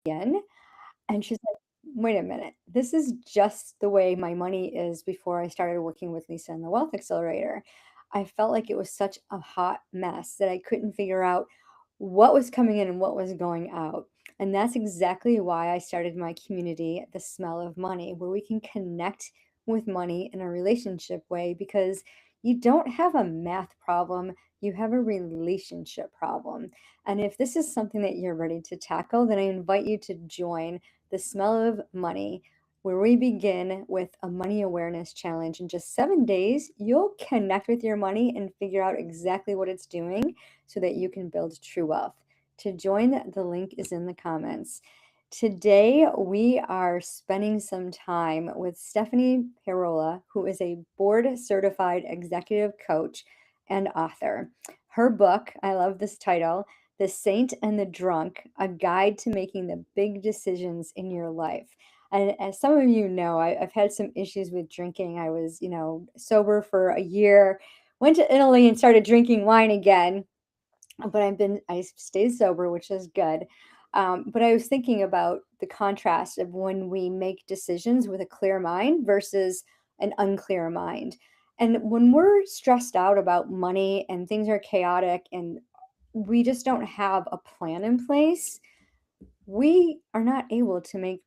in. And she's like, wait a minute, this is just the way my money is before I started working with Lisa in the Wealth Accelerator. I felt like it was such a hot mess that I couldn't figure out what was coming in and what was going out. And that's exactly why I started my community, The Smell of Money, where we can connect with money in a relationship way because you don't have a math problem, you have a relationship problem. And if this is something that you're ready to tackle, then I invite you to join The Smell of Money, where we begin with a money awareness challenge. In just 7 days, you'll connect with your money and figure out exactly what it's doing so that you can build true wealth. To join, the link is in the comments. Today, we are spending some time with Stephanie Parola, who is a board certified executive coach and author. Her book, I love this title, The Saint and the Drunk, a guide to making the big decisions in your life. And as some of you know, I've had some issues with drinking. I was, sober for a year, went to Italy and started drinking wine again. But I stayed sober, which is good. But I was thinking about the contrast of when we make decisions with a clear mind versus an unclear mind. And when we're stressed out about money and things are chaotic and we just don't have a plan in place, we are not able to make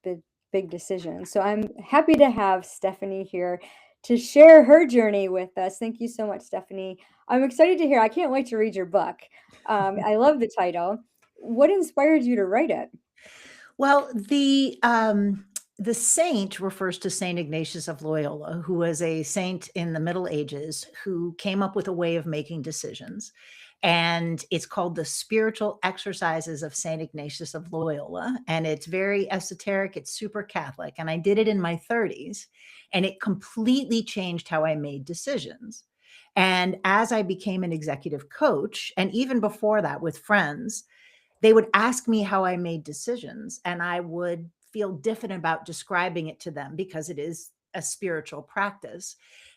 big decisions. So I'm happy to have Stephanie here to share her journey with us. Thank you so much, Stephanie. I'm excited to hear. I can't wait to read your book. I love the title. What inspired you to write it? Well, the saint refers to Saint Ignatius of Loyola, who was a saint in the Middle Ages who came up with a way of making decisions. And it's called the Spiritual Exercises of Saint Ignatius of Loyola. And it's very esoteric, it's super Catholic. And I did it in my 30s, and it completely changed how I made decisions. And as I became an executive coach, and even before that with friends, they would ask me how I made decisions, and I would feel different about describing it to them because it is a spiritual practice.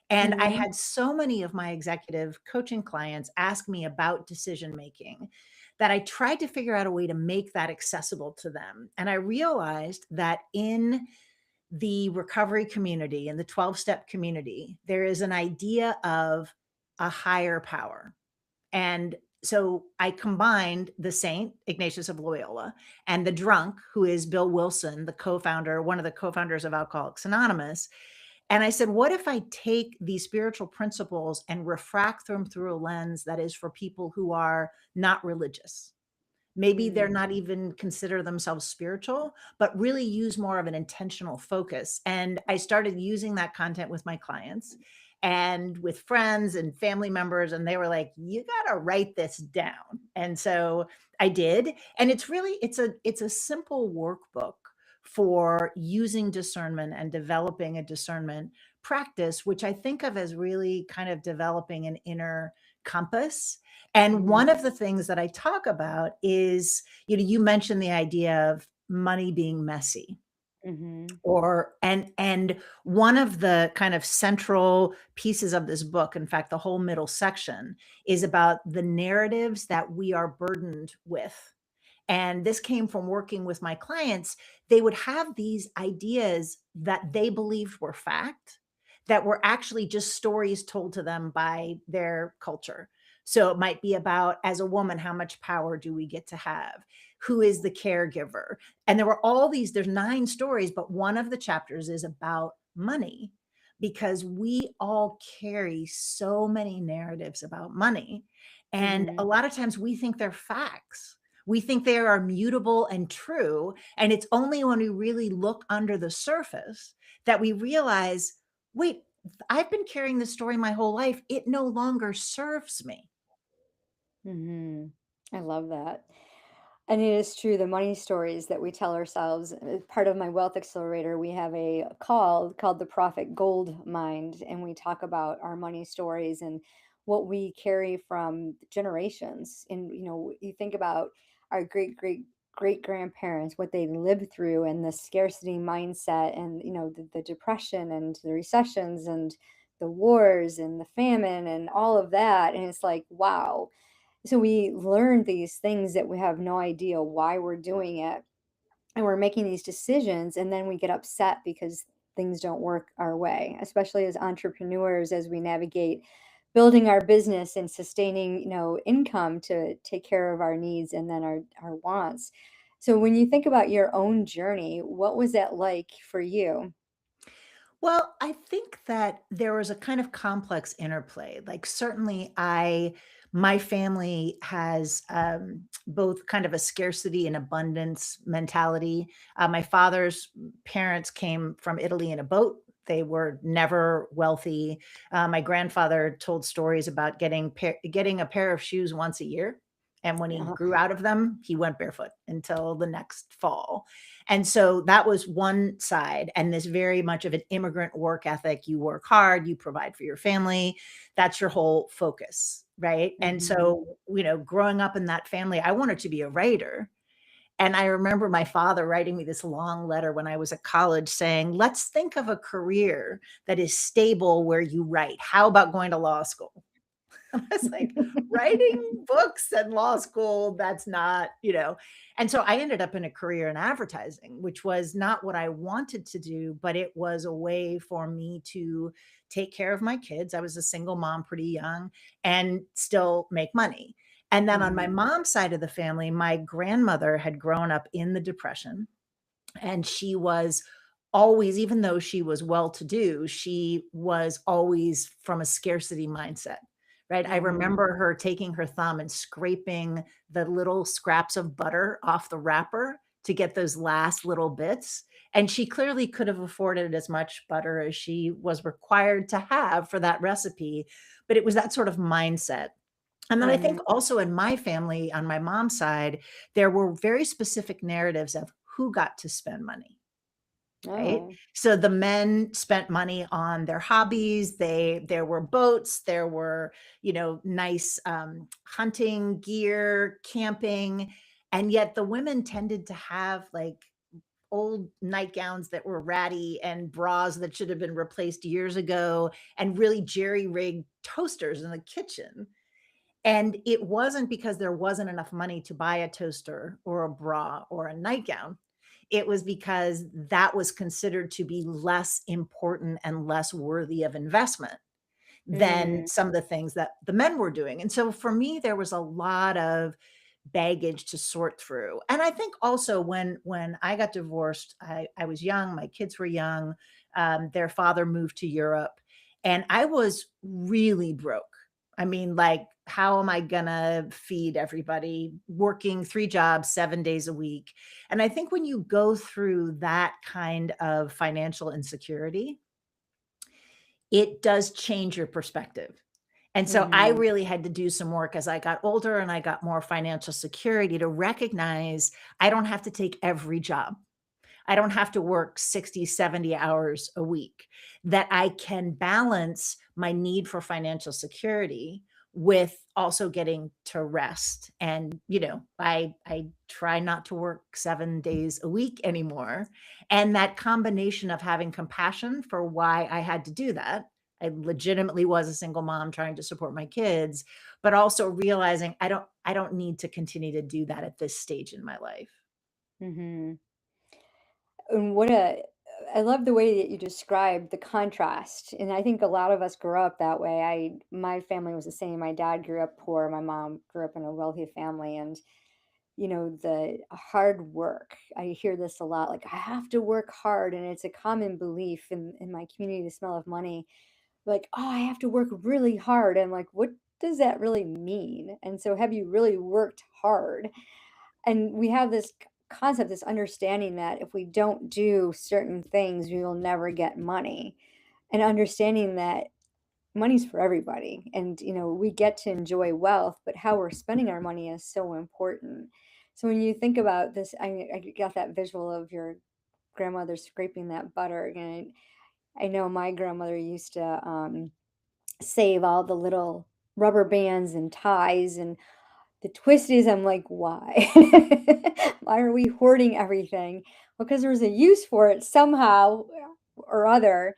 And I Mhm. had so many of my executive coaching clients ask me about decision making that I tried to figure out a way to make that accessible to them. And I realized that in the recovery community, in the 12-step community, there is an idea of a higher power. And so I combined the Saint Ignatius of Loyola and the drunk, who is Bill Wilson, the co-founder, one of the co-founders of Alcoholics Anonymous. And I said, what if I take these spiritual principles and refract them through a lens that is for people who are not religious? Maybe they're Mm. not even consider themselves spiritual, but really use more of an intentional focus. And I started using that content with my clients and with friends and family members. And they were like, you got to write this down. And so I did. And it's a simple workbook for using discernment and developing a discernment practice, which I think of as really kind of developing an inner compass. And Mhm. one of the things that I talk about is, you mentioned the idea of money being messy, Mhm. or and one of the kind of central pieces of this book, in fact, the whole middle section, is about the narratives that we are burdened with. And this came from working with my clients. They would have these ideas that they believed were fact, that were actually just stories told to them by their culture. So it might be about, as a woman, how much power do we get to have? Who is the caregiver? And there were all these, there's 9 stories, but one of the chapters is about money, because we all carry so many narratives about money. And a Mhm. lot of times we think they're facts. We think they are mutable and true. And it's only when we really look under the surface that we realize, wait, I've been carrying this story my whole life. It no longer serves me. Mhm. I love that. And it is true, the money stories that we tell ourselves. Part of my Wealth Accelerator, we have a call called the Profit Gold Mind, and we talk about our money stories and what we carry from generations. And you think about our great grandparents, what they lived through, and the scarcity mindset, and the depression and the recessions and the wars and the famine and all of that. And it's like, wow. So we learn these things that we have no idea why we're doing it. and we're making these decisions, and then we get upset because things don't work our way, especially as entrepreneurs, as we navigate building our business and sustaining, income to take care of our needs and then our wants. So when you think about your own journey, what was that like for you? Well, I think that there was a kind of complex interplay. Like, certainly, my family has both kind of a scarcity and abundance mentality. My father's parents came from Italy in a boat. They were never wealthy. My grandfather told stories about getting a pair of shoes once a year. And when he Uh, grew out of them, he went barefoot until the next fall. And so that was one side, and this very much of an immigrant work ethic. You work hard, you provide for your family. That's your whole focus, right? And mhm. so, growing up in that family, I wanted to be a writer. And I remember my father writing me this long letter when I was at college saying, "Let's think of a career that is stable where you write. How about going to law school?" I was like, writing books and law school, that's not. And so I ended up in a career in advertising, which was not what I wanted to do, but it was a way for me to take care of my kids. I was a single mom pretty young and still make money. And then on my Mhm. mom's side of the family, my grandmother had grown up in the Depression, and she was always, even though she was well to do, she was always from a scarcity mindset, right? I Mhm. remember her taking her thumb and scraping the little scraps of butter off the wrapper to get those last little bits. And she clearly could have afforded as much butter as she was required to have for that recipe. But it was that sort of mindset. And then I think Mhm. also in my family, on my mom's side, there were very specific narratives of who got to spend money. Right? Oh. So the men spent money on their hobbies. There were boats, there were, nice, hunting gear, camping, and yet the women tended to have, like, old nightgowns that were ratty and bras that should have been replaced years ago and really jerry-rigged toasters in the kitchen. And it wasn't because there wasn't enough money to buy a toaster or a bra or a nightgown. It was because that was considered to be less important and less worthy of investment than Mm. some of the things that the men were doing. And so for me, there was a lot of baggage to sort through. And I think also when I got divorced, I was young, my kids were young, their father moved to Europe, and I was really broke. I mean, like, how am I gonna feed everybody? Working 3 jobs, 7 days a week. And I think when you go through that kind of financial insecurity, it does change your perspective. And so I Mhm. really had to do some work as I got older and I got more financial security to recognize I don't have to take every job. I don't have to work 60, 70 hours a week, that I can balance my need for financial security with also getting to rest. And, I try not to work 7 days a week anymore. And that combination of having compassion for why I had to do that. I legitimately was a single mom trying to support my kids, but also realizing I don't need to continue to do that at this stage in my life. Mhm. And what a I love the way that you described the contrast, and I think a lot of us grew up that way. My family was the same. My dad grew up poor, my mom grew up in a wealthy family, and the hard work. I hear this a lot, like I have to work hard, and it's a common belief in my community, the smell of money. Like, oh, I have to work really hard. I'm like, what does that really mean? And so have you really worked hard? And we have this concept, this understanding that if we don't do certain things, we will never get money. And understanding that money's for everybody. And, we get to enjoy wealth, but how we're spending our money is so important. So when you think about this, I got that visual of your grandmother scraping that butter. And I know my grandmother used to save all the little rubber bands and ties and the twist is I'm like, "Why? Why are we hoarding everything?" Because there's a use for it somehow or other,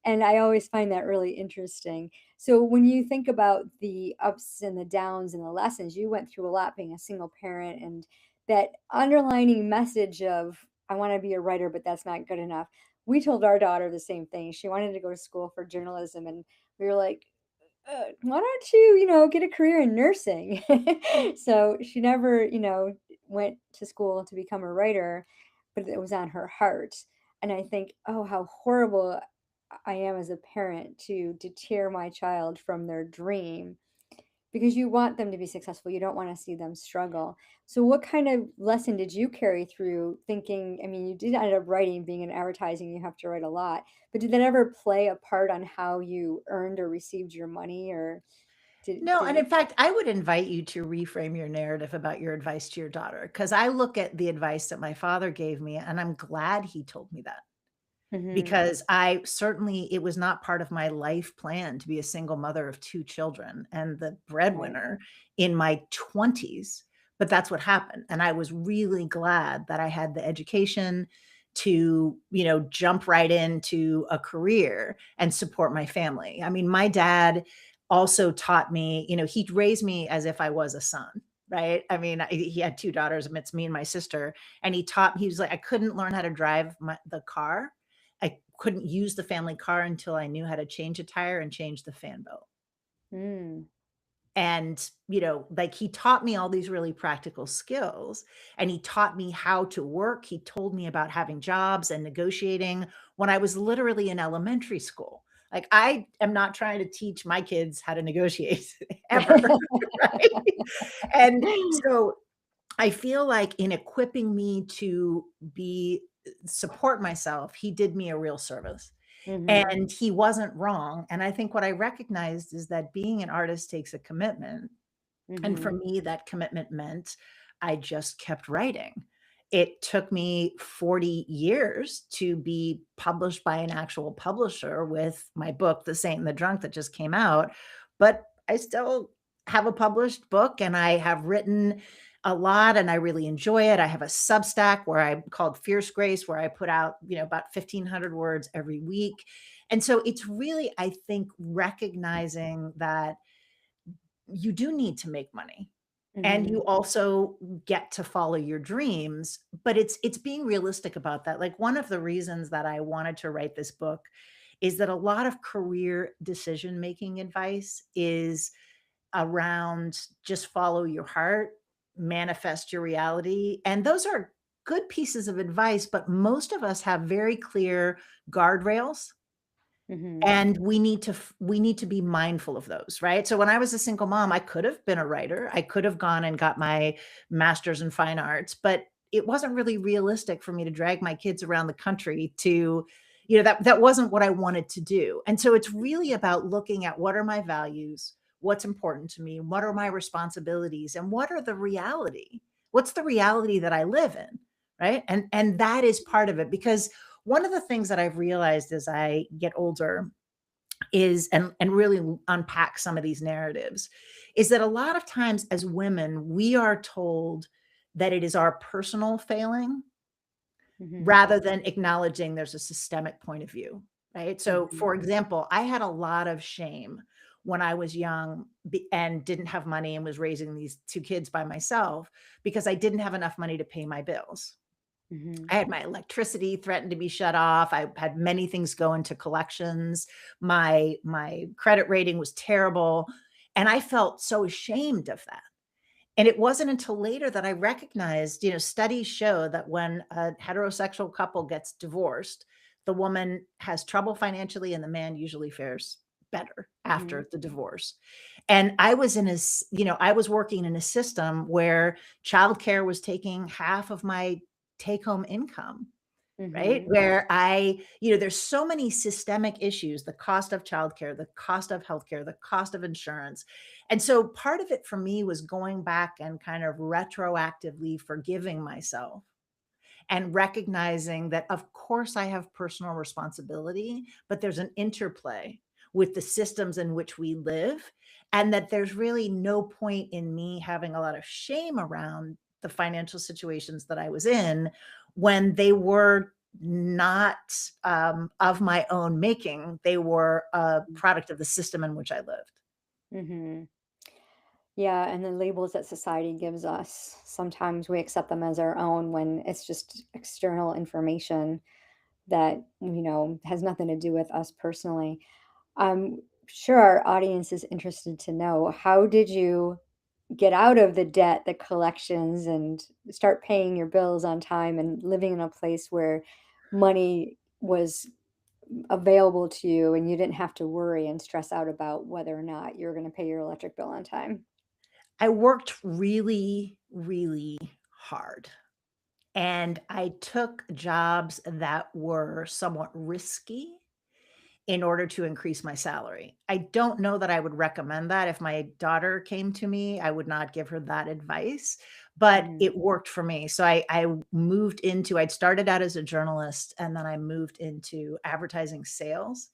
and I always find that really interesting. So when you think about the ups and the downs and the lessons, you went through a lot being a single parent and that underlining message of I want to be a writer, but that's not good enough. We told our daughter the same thing. She wanted to go to school for journalism, and we were like, why don't you, get a career in nursing? So she never, went to school to become a writer, but it was on her heart. And I think, oh, how horrible I am as a parent to deter my child from their dream, because you want them to be successful. You don't want to see them struggle. So what kind of lesson did you carry through thinking, I mean, you did end up writing, being in advertising, you have to write a lot, but did that ever play a part on how you earned or received your money, or No, did and it? in fact, I would invite you to reframe your narrative about your advice to your daughter, because I look at the advice that my father gave me, and I'm glad he told me that. Mhm. Because I certainly it was not part of my life plan to be a single mother of 2 children and the Right. breadwinner in my 20s, but that's what happened, and I was really glad that I had the education to, jump right into a career and support my family. I mean, my dad also taught me, he raised me as if I was a son, right? I mean, he had 2 daughters, and it's me and my sister, and he was like, I couldn't learn how to drive the car. I couldn't use the family car until I knew how to change a tire and change the fan belt. Mm. And, like he taught me all these really practical skills, and he taught me how to work. He told me about having jobs and negotiating when I was literally in elementary school. Like, I am not trying to teach my kids how to negotiate ever, right? And so I feel like in equipping me to be support myself, he did me a real service. Mhm. And he wasn't wrong. And I think what I recognized is that being an artist takes a commitment. And for Mhm. me, that commitment meant I just kept writing. It took me 40 years to be published by an actual publisher with my book, The Saint and the Drunk, that just came out. But I still have a published book, and I have written a lot, and I really enjoy it. I have a Substack where I called Fierce Grace, where I put out, about 1,500 words every week. And so it's really, I think, recognizing that you do need to make money, and Mhm. you also get to follow your dreams, but it's being realistic about that. Like, one of the reasons that I wanted to write this book is that a lot of career decision making advice is around just follow your heart, manifest your reality, and those are good pieces of advice, but most of us have very clear guardrails, Mhm. and we need to be mindful of those, right? So when I was a single mom, I could have been a writer. I could have gone and got my master's in fine arts, but it wasn't really realistic for me to drag my kids around the country to, that wasn't what I wanted to do. And so it's really about looking at what are my values, what's important to me, what are my responsibilities, and what are the reality? What's the reality that I live in, right? And that is part of it, because one of the things that I've realized as I get older is and really unpack some of these narratives is that a lot of times as women, we are told that it is our personal failing Mhm. rather than acknowledging there's a systemic point of view, right? So, Mhm. for example, I had a lot of shame when I was young and didn't have money and was raising these 2 kids by myself because I didn't have enough money to pay my bills. Mhm. I had my electricity threatened to be shut off. I had many things go into collections. My credit rating was terrible, and I felt so ashamed of that. And it wasn't until later that I recognized, studies show that when a heterosexual couple gets divorced, the woman has trouble financially and the man usually fares better Mhm. after the divorce. And I was working in a system where childcare was taking half of my take home income, right? Mhm. Where there's so many systemic issues, the cost of childcare, the cost of healthcare, the cost of insurance. And so part of it for me was going back and kind of retroactively forgiving myself and recognizing that, of course, I have personal responsibility, but there's an interplay with the systems in which we live. And that there's really no point in me having a lot of shame around the financial situations that I was in when they were not of my own making. They were a product of the system in which I lived. Mhm. Yeah, and the labels that society gives us, sometimes we accept them as our own when it's just external information that, has nothing to do with us personally. I'm sure our audience is interested to know, how did you get out of the debt, the collections, and start paying your bills on time and living in a place where money was available to you and you didn't have to worry and stress out about whether or not you're going to pay your electric bill on time? I worked really, really hard. And I took jobs that were somewhat risky in order to increase my salary. I don't know that I would recommend that. If my daughter came to me, I would not give her that advice, but Mhm. it worked for me. So I moved into, I'd started out as a journalist and then I moved into advertising sales,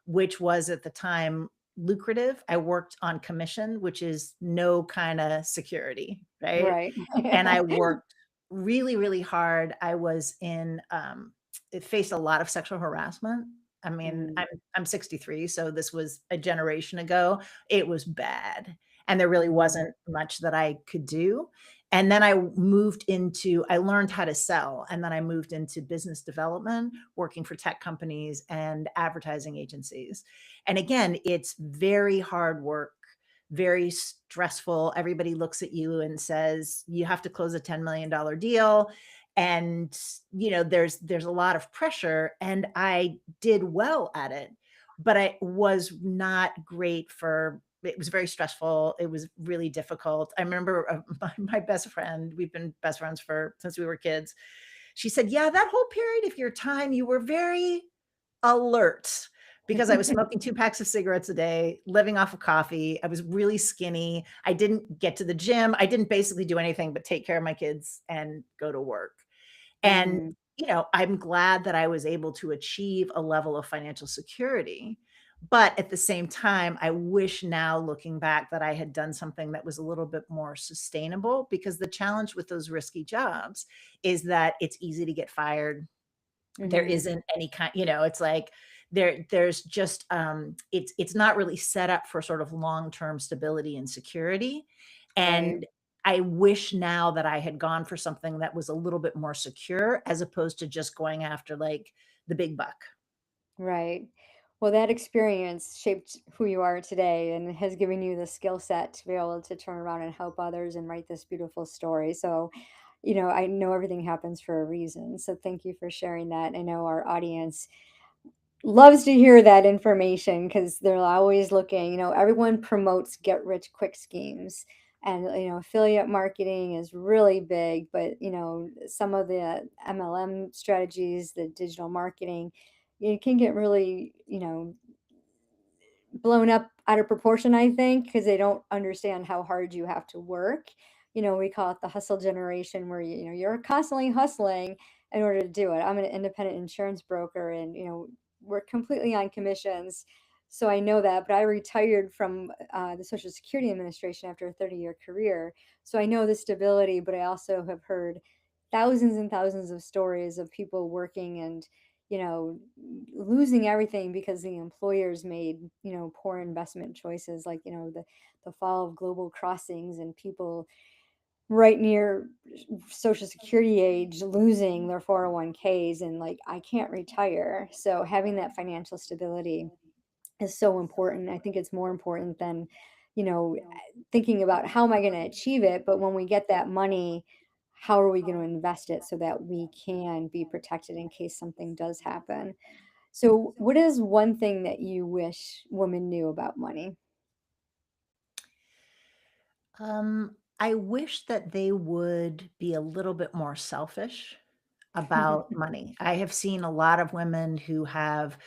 which was at the time lucrative. I worked on commission, which is no kind of security, right? Right. And I worked really, really hard. I was in, it faced a lot of sexual harassment. I mean, Mm, I'm 63, so this was a generation ago. It was bad, and there really mhm. wasn't much that I could do. And then I moved into, I learned how to sell, and then I moved into business development, working for tech companies and advertising agencies. And again, it's very hard work, very stressful. Everybody looks at you and says, "You have to close a $10 million deal." And, there's a lot of pressure, and I did well at it, but I was not great for, it was very stressful. It was really difficult. I remember, my best friend, we've been best friends for since we were kids. She said, "Yeah, that whole period of your time, you were very alert," because I was smoking 2 packs of cigarettes a day, living off of coffee. I was really skinny. I didn't get to the gym. I didn't basically do anything but take care of my kids and go to work. And, Mhm. I'm glad that I was able to achieve a level of financial security. But at the same time, I wish now looking back that I had done something that was a little bit more sustainable, because the challenge with those risky jobs is that it's easy to get fired. There Mhm. isn't any kind, it's like there's just, it's not really set up for sort of long-term stability and security. Right. And I wish now that I had gone for something that was a little bit more secure, as opposed to just going after, like, the big buck. Right. Well, that experience shaped who you are today and has given you the skill set to be able to turn around and help others and write this beautiful story. So, I know everything happens for a reason. So, thank you for sharing that. I know our audience loves to hear that information because they're always looking, everyone promotes get rich quick schemes. And, affiliate marketing is really big, but, some of the MLM strategies, the digital marketing, it can get really, blown up out of proportion, I think, because they don't understand how hard you have to work. We call it the hustle generation where you're constantly hustling in order to do it. I'm an independent insurance broker and we're completely on commissions. So I know that, but I retired from the Social Security Administration after a 30-year career. So I know the stability, but I also have heard thousands and thousands of stories of people working and you know, losing everything because the employers made, poor investment choices, like, the fall of global crossings and people right near social security age losing their 401ks and like, I can't retire. So having that financial stability is so important. I think it's more important than, thinking about how am I going to achieve it, but when we get that money, how are we going to invest it so that we can be protected in case something does happen? So, what is one thing that you wish women knew about money? I wish that they would be a little bit more selfish about money. I have seen a lot of women who have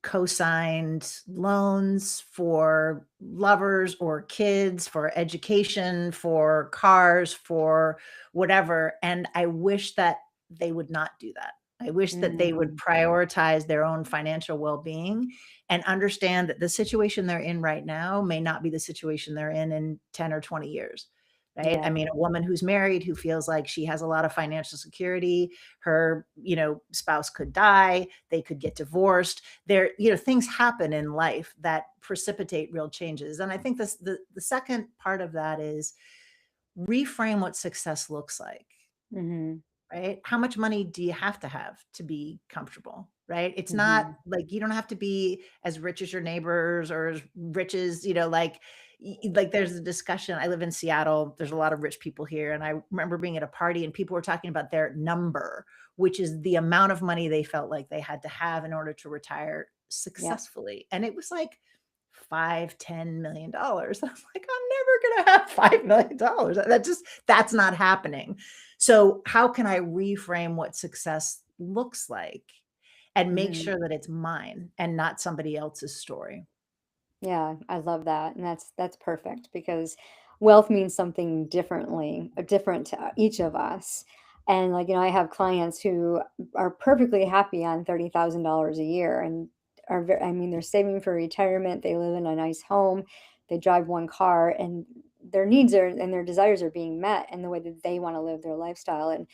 co-signed loans for lovers or kids, for education, for cars, for whatever, and I wish that they would not do that. I wish that they would Mm, prioritize their own financial well-being and understand that the situation they're in right now may not be the situation they're in 10 or 20 years. right? I Yeah. mean, a woman who's married who feels like she has a lot of financial security, her, spouse could die, they could get divorced. There, things happen in life that precipitate real changes. And I think the second part of that is reframe what success looks like. Hmm. Right? How much money do you have to be comfortable, right? It's not Hmm. like you don't have to be as rich as your neighbors or as rich as, like there's a discussion. I live in Seattle. There's a lot of rich people here. And I remember being at a party and people were talking about their number, which is the amount of money they felt like they had to have in order to retire Yep. successfully. And it was like 5, $10 million. I'm like, I'm never gonna have $5 million. That's not happening. So how can I reframe what success looks like and make Hmm. sure that it's mine and not somebody else's story? Yeah, I love that, and that's perfect because wealth means something different to each of us. And like, I have clients who are perfectly happy on $30,000 a year and I mean, they're saving for retirement. They live in a nice home. They drive one car, and their needs are and their desires are being met in the way that they want to live their lifestyle. And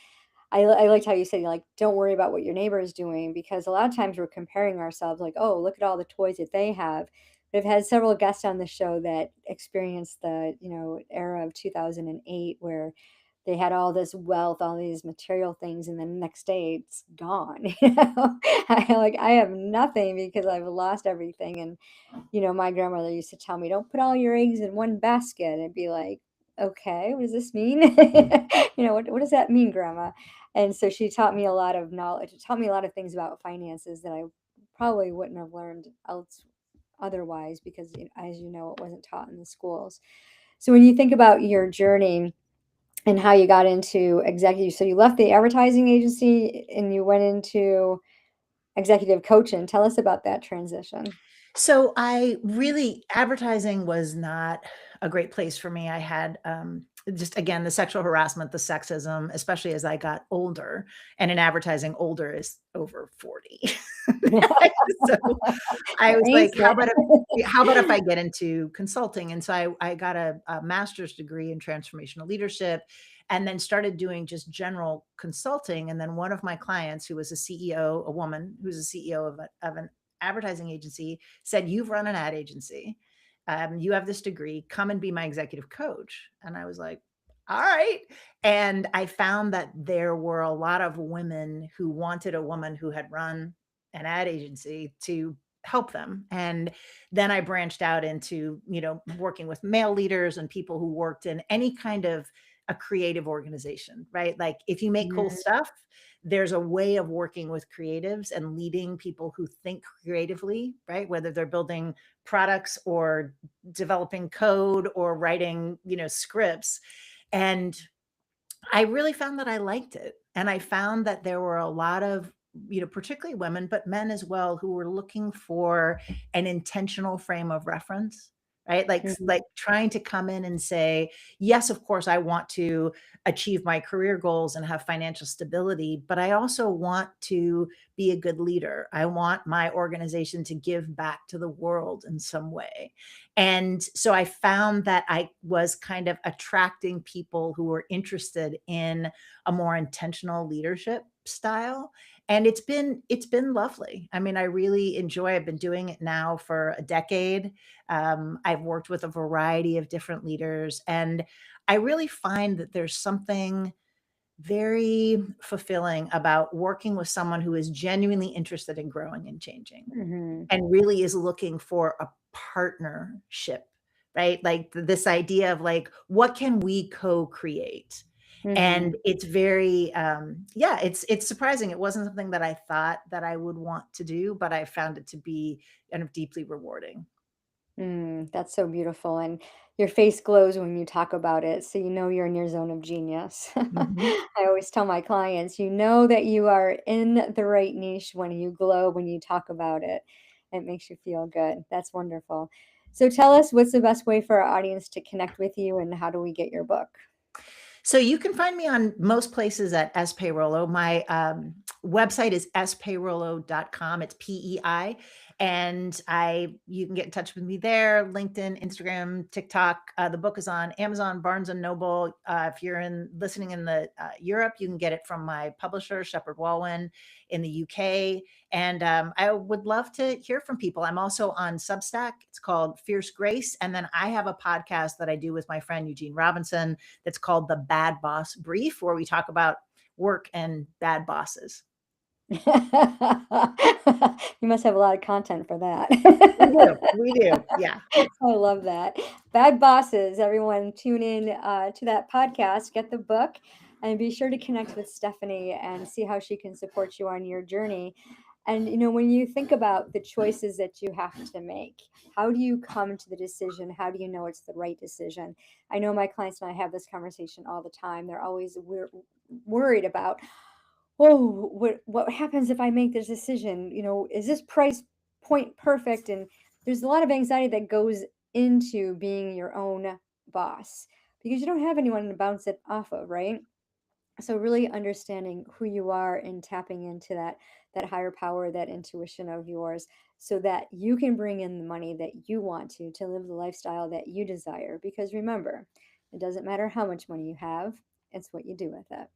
I liked how you said, like, don't worry about what your neighbor is doing because a lot of times we're comparing ourselves, like, oh, look at all the toys that they have. But I've had several guests on the show that experienced the, era of 2008 where they had all this wealth, all these material things, and then the next day it's gone. I have nothing because I've lost everything. And my grandmother used to tell me, "Don't put all your eggs in one basket." And be like, "Okay, what does this mean?" What does that mean, Grandma? And so she taught me a lot of knowledge. Taught me a lot of things about finances that I probably wouldn't have learned else otherwise because, as you know, it wasn't taught in the schools. So when you think about your journey and how you got into executive, so you left the advertising agency and you went into executive coaching. Tell us about that transition. So I really advertising was not a great place for me. I had just again the sexual harassment, the sexism, especially as I got older. And in advertising, older is over 40. So I was like, Thanks. how about if I get into consulting? And so I got a master's degree in transformational leadership and then started doing just general consulting. And then one of my clients, who was a CEO, a woman who's a CEO of an advertising agency, said, "You've run an ad agency. You have this degree. Come and be my executive coach." And I was like, all right. And I found that there were a lot of women who wanted a woman who had run an ad agency to help them. And then I branched out into, working with male leaders and people who worked in any kind of a creative organization, right? Like if you make cool Mhm. stuff, there's a way of working with creatives and leading people who think creatively, right? Whether they're building products or developing code or writing, scripts. And I really found that I liked it. And I found that there were a lot of, particularly women, but men as well, who were looking for an intentional frame of reference, right? Mhm. Like trying to come in and say, yes, of course, I want to achieve my career goals and have financial stability, but I also want to be a good leader. I want my organization to give back to the world in some way. And so I found that I was kind of attracting people who were interested in a more intentional leadership style. And it's been lovely. I mean, I really enjoy. I've been doing it now for a decade. I've worked with a variety of different leaders, and I really find that there's something very fulfilling about working with someone who is genuinely interested in growing and changing Mhm. and really is looking for a partnership, right? Like this idea of like, what can we co-create? And Mhm. it's very, yeah, it's surprising. It wasn't something that I thought that I would want to do, but I found it to be kind of deeply rewarding. That's so beautiful, and your face glows when you talk about it, so you know you're in your zone of genius. Mhm. I always tell my clients, you know that you are in the right niche when you glow when you talk about it. It makes you feel good. That's wonderful. So tell us what's the best way for our audience to connect with you, and how do we get your book? So you can find me on most places at S Payrollo. My Website is spayrollo.com. It's PEI. And you can get in touch with me there, LinkedIn, Instagram, TikTok. The book is on Amazon, Barnes and Noble. If you're listening in the Europe, you can get it from my publisher, Shepherd Walwyn, in the UK. And I would love to hear from people. I'm also on Substack. It's called Fierce Grace. And then I have a podcast that I do with my friend Eugene Robinson that's called The Bad Boss Brief, where we talk about work and bad bosses. You must have a lot of content for that. We do. Yeah. I love that. Bad Bosses, everyone tune in to that podcast, get the book, and be sure to connect with Stephanie and see how she can support you on your journey. And when you think about the choices that you have to make, how do you come to the decision? How do you know it's the right decision? I know my clients and I have this conversation all the time. They're always worried about, oh, what happens if I make this decision? Is this price point perfect? And there's a lot of anxiety that goes into being your own boss because you don't have anyone to bounce it off of, right? So really understanding who you are and tapping into that higher power, that intuition of yours, so that you can bring in the money that you want to live the lifestyle that you desire. Because remember, it doesn't matter how much money you have, it's what you do with it.